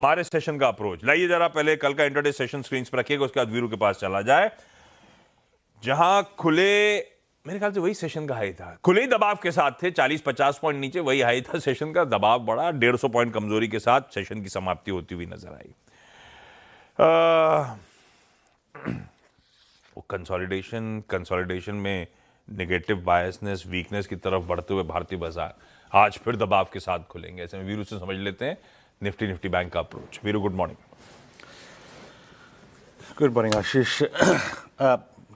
हमारे सेशन का अप्रोच लाइए जरा पहले कल का इंटरडे सेशन स्क्रीन पर रखिएगा, उसके बाद वीरू के पास चला जाए जहां खुले मेरे ख्याल से वही सेशन का हाई था, खुले ही दबाव के साथ थे 40-50 पॉइंट नीचे, वही हाई था सेशन का। दबाव बढ़ा, 150 पॉइंट कमजोरी के साथ सेशन की समाप्ति होती हुई नजर आई। वो कंसोलिडेशन में नेगेटिव बायसनेस, वीकनेस की तरफ बढ़ते हुए भारतीय बाजार आज फिर दबाव के साथ खुलेंगे। ऐसे में वीरू से समझ लेते हैं निफ्टी बैंक का approach. Veeru, good morning. Good morning Ashish.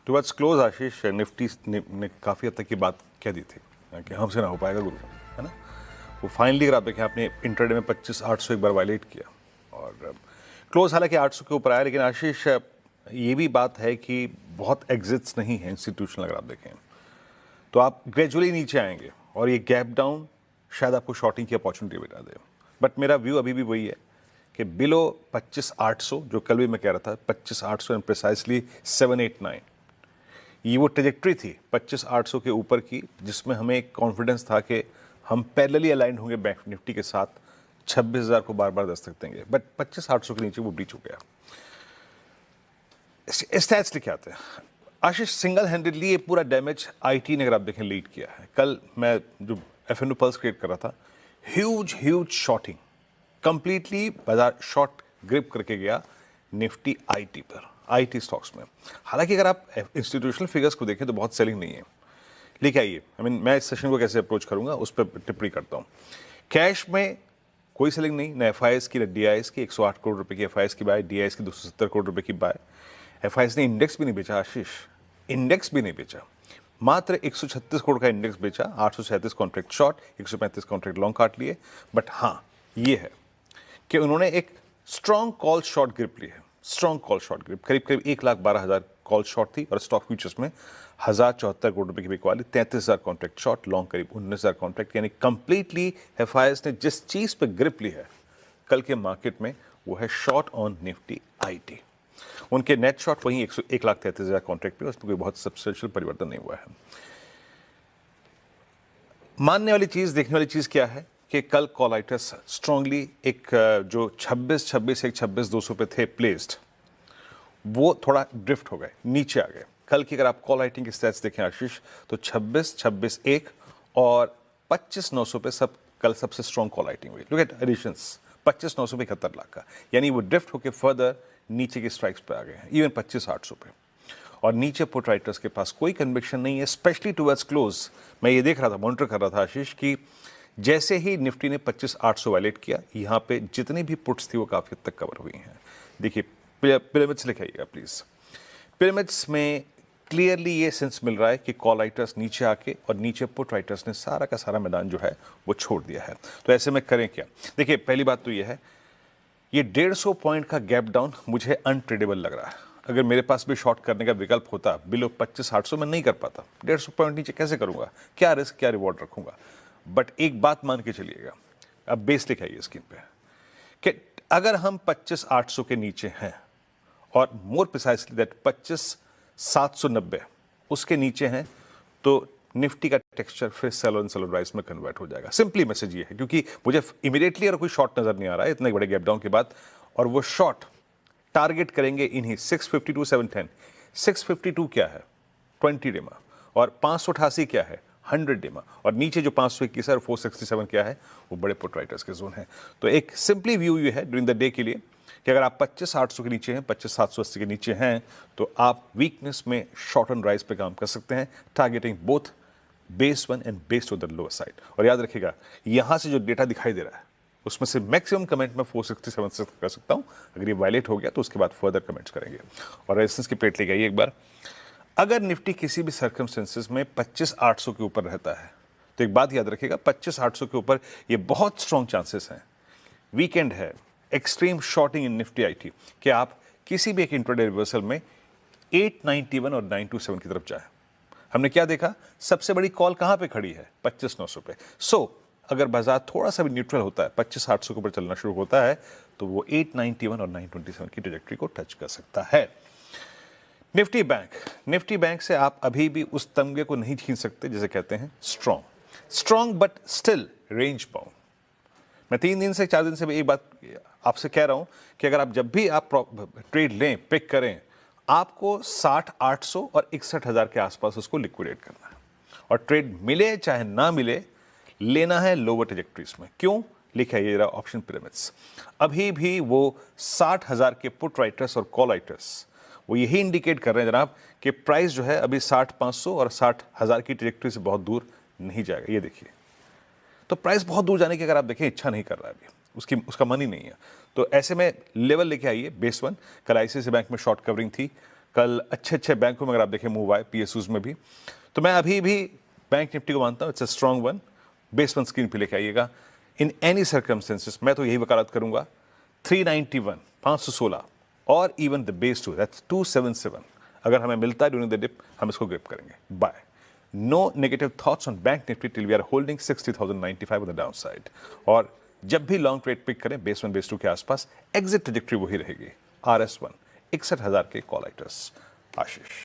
Towards close Ashish, Nifty ने काफ़ी हद तक की बात कह दी थी कि हमसे ना हो पाएगा गुरु, है ना। वो फाइनली अगर आप देखें, आपने इंटरडे में 25,800 एक बार वायलेट किया और क्लोज हालांकि 800 के ऊपर आया, लेकिन आशीष ये भी बात है कि बहुत एग्जिट्स नहीं है इंस्टीट्यूशनल। अगर आप देखें तो आप ग्रेजुअली नीचे आएंगे और ये गैप डाउन शायद आपको शॉर्टिंग की अपॉर्चुनिटी बता दे। बट मेरा व्यू अभी भी वही है कि बिलो 25,800, जो कल भी मैं कह रहा था 25,800 एंड प्रिसाइसली 789, ये वो ट्रेजेक्ट्री थी 25,800 के ऊपर की, जिसमें हमें एक कॉन्फिडेंस था कि हम पैरेलली अलाइंड होंगे बैंक निफ्टी के साथ, 26,000 को बार बार दस्तक देंगे। बट 25,800 के नीचे वो ब्रीच हो गया। स्टैट्स लिखे आते हैं आशीष, सिंगल हैंडेडली ये पूरा डैमेज आईटी ने अगर आप देखें लीड किया है। कल मैं जो एफएनओ पल्स क्रिएट कर रहा था, ह्यूज शॉर्टिंग, कंप्लीटली बाजार शॉर्ट ग्रिप करके गया निफ्टी आईटी पर, आईटी स्टॉक्स में। हालांकि अगर आप इंस्टीट्यूशनल फिगर्स को देखें तो बहुत सेलिंग नहीं है। लेके आइए, मैं इस सेशन को कैसे अप्रोच करूंगा उस पर टिप्पणी करता हूं। कैश में कोई सेलिंग नहीं, ना एफआईएस की ना डीआईएस की। 108 करोड़ रुपए की एफआईएस की बाय, डीआईएस की 270 करोड़ रुपए की बाय। एफआईएस ने इंडेक्स भी नहीं बेचा आशीष, इंडेक्स भी नहीं बेचा, मात्र 136 करोड़ का इंडेक्स बेचा। 837 कॉन्ट्रैक्ट शॉर्ट, 135 कॉन्ट्रैक्ट लॉन्ग काट लिए। बट हाँ, ये है कि उन्होंने एक स्ट्रॉन्ग कॉल शॉर्ट ग्रिप ली है, स्ट्रॉन्ग कॉल शॉर्ट ग्रिप। करीब 1,12,000 कॉल शॉर्ट थी और स्टॉक फ्यूचर्स में 1,074 करोड़ रुपए की बिकवाली, 33,000 कॉन्ट्रैक्ट शॉर्ट, लॉन्ग करीब 19,000 कॉन्ट्रैक्ट। यानी कंप्लीटली एफआईएस ने जिस चीज पे ग्रिप ली है कल के मार्केट में, वो है शॉर्ट ऑन निफ्टी आईटी। उनके नेट शॉर्ट वहीं 1,33,000 कॉन्ट्रैक्ट पे, उसमें कोई बहुत सब्सटेंशियल परिवर्तन नहीं हुआ है। मानने वाली चीज, देखने वाली चीज क्या है कि कल कॉलाइटस स्ट्रांगली एक जो 26,200 पे थे प्लेस्ड, वो थोड़ा ड्रिफ्ट हो गए, नीचे आ गए। कल की अगर आप कॉल राइटिंग के स्टैट्स देखें आशीष, तो 26,1 और 25,900 पे सब कल सबसे स्ट्रॉन्ग कॉल राइटिंग हुई। लुक एट एडिशंस, 25,900 पे 71 लाख का, यानी वो ड्रिफ्ट होकर फर्दर नीचे के स्ट्राइक्स पे आ गए हैं, इवन 25,800 पे। और नीचे पुट राइटर्स के पास कोई कन्विक्शन नहीं है, स्पेशली टुवर्ड्स क्लोज। मैं ये देख रहा था, मॉनिटर कर रहा था आशीष, कि जैसे ही निफ्टी ने 25,800 वायलेट किया, यहाँ पे जितनी भी पुट्स थी वो काफ़ी हद तक कवर हुई हैं। देखिए पिरामिड्स लिखाइएगा प्लीज़। पिरामिड्स में क्लियरली ये सेंस मिल रहा है कि कॉल राइटर्स नीचे आके और नीचे पुट राइटर्स ने सारा का सारा मैदान जो है वो छोड़ दिया है। तो ऐसे में करें क्या? देखिए, पहली बात तो ये है, ये 150 पॉइंट का गैप डाउन मुझे अनट्रेडेबल लग रहा है। अगर मेरे पास भी शॉर्ट करने का विकल्प होता, बिलो 25,800 में नहीं कर पाता। 150 पॉइंट नीचे कैसे करूंगा? क्या रिस्क, क्या रिवॉर्ड रखूंगा? बट एक बात मान के चलिएगा, अब बेस लिखाइए स्क्रीन पे, कि अगर हम 25,800 के नीचे हैं और मोर प्रिसाइसली दैट 25,790 उसके नीचे हैं, तो निफ्टी का टेक्सचर फिर सेल ऑन सेल राइज में कन्वर्ट हो जाएगा। सिंपली मैसेज ये है, क्योंकि मुझे इमीडिएटली और कोई शॉर्ट नजर नहीं आ रहा है इतने बड़े गैप डाउन के बाद, और वो शॉर्ट टारगेट करेंगे इन्हीं 652 710। 652 क्या है? 20 डेमा, और 588 क्या है? 100 डेमा, और नीचे जो 521 है और 467 क्या है? वो बड़े पुट राइटर्स के जोन है। तो एक सिंपली व्यू ये है ड्यूरिंग द डे के लिए कि अगर आप 25,800 के नीचे हैं, 25,780 के नीचे हैं, तो आप वीकनेस में शॉर्ट एंड राइज पे काम कर सकते हैं, targeting both base 1 and base 2 the lower side. और याद रखिएगा, यहां से जो डेटा दिखाई दे रहा है उसमें से मैक्सिमम कमेंट मैं 467 से कर सकता हूं। अगर ये वायलेट हो गया तो उसके बाद फर्दर कमेंट्स करेंगे। और रेजिस्टेंस की प्लेट लेके आइए एक बार। अगर निफ्टी किसी भी सर्कमस्टेंसेस में 25,800 के ऊपर रहता है, तो एक बात याद रखिएगा, 25,800 के ऊपर ये बहुत स्ट्रॉन्ग चांसेस हैं, वीकेंड है, extreme shorting in Nifty IT, कि आप किसी भी एक इंट्राडे रिवर्सल में 891 और 927 की तरफ जाए। हमने क्या देखा? सबसे बड़ी कॉल कहां पे खड़ी है? 25,900 पे। सो अगर बाजार थोड़ा सा भी न्यूट्रल होता है, 25,800 के ऊपर चलना शुरू होता है, तो वो 891 और 927 की ट्रैजेक्टरी को टच कर सकता है। निफ्टी बैंक से आप अभी भी उस तमगे को नहीं छीन सकते जिसे कहते हैं strong but still range bound. मैं 3 दिन से 4 दिन से भी एक बात आपसे कह रहा हूं कि अगर आप जब भी आप ट्रेड लें, पिक करें, आपको 60, 800 और 61,000 के आसपास उसको लिक्विडेट करना है, और ट्रेड मिले चाहे ना मिले, लेना है लोअर ट्रेजेक्टरीज में। क्यों? लिखा है ये रहा ऑप्शन पिरामिड्स। अभी भी वो 60,000 के पुट राइटर्स और कॉल राइटर्स वो यही इंडिकेट कर रहे हैं जनाब कि प्राइस जो है अभी 60,500 और 60,000 की ट्रेजेक्टरी से बहुत दूर नहीं जाएगा। ये देखिए, तो प्राइस बहुत दूर जाने की अगर आप देखें इच्छा नहीं कर रहा है, अभी उसका मन ही नहीं है। तो ऐसे में लेवल लेके आइए बेस 1। कल आईसीआईसीआई बैंक में शॉर्ट कवरिंग थी, कल अच्छे बैंकों में अगर आप देखें मूव आए, पीएसयूज में भी। तो मैं अभी भी बैंक निफ्टी को मानता हूँ it's a strong one. Base 1 screen पे लेके आइएगा। इन एनी सर्कमस्टेंसेस मैं तो यही वकालत करूंगा 391, 516 और इवन द बेस 2 दैट्स 277 अगर हमें मिलता है ड्यूरिंग द डिप, हम इसको ग्रिप करेंगे। Bye. No negative thoughts on Bank Nifty till we are holding 60,095 on the downside. और जब भी लॉन्ग ट्रेड पिक करें बेस 1 बेस 2 के आसपास, एग्जिट ट्रेजेक्टरी वही रहेगी RS1 61,000 के कॉल राइटर्स। आशीष।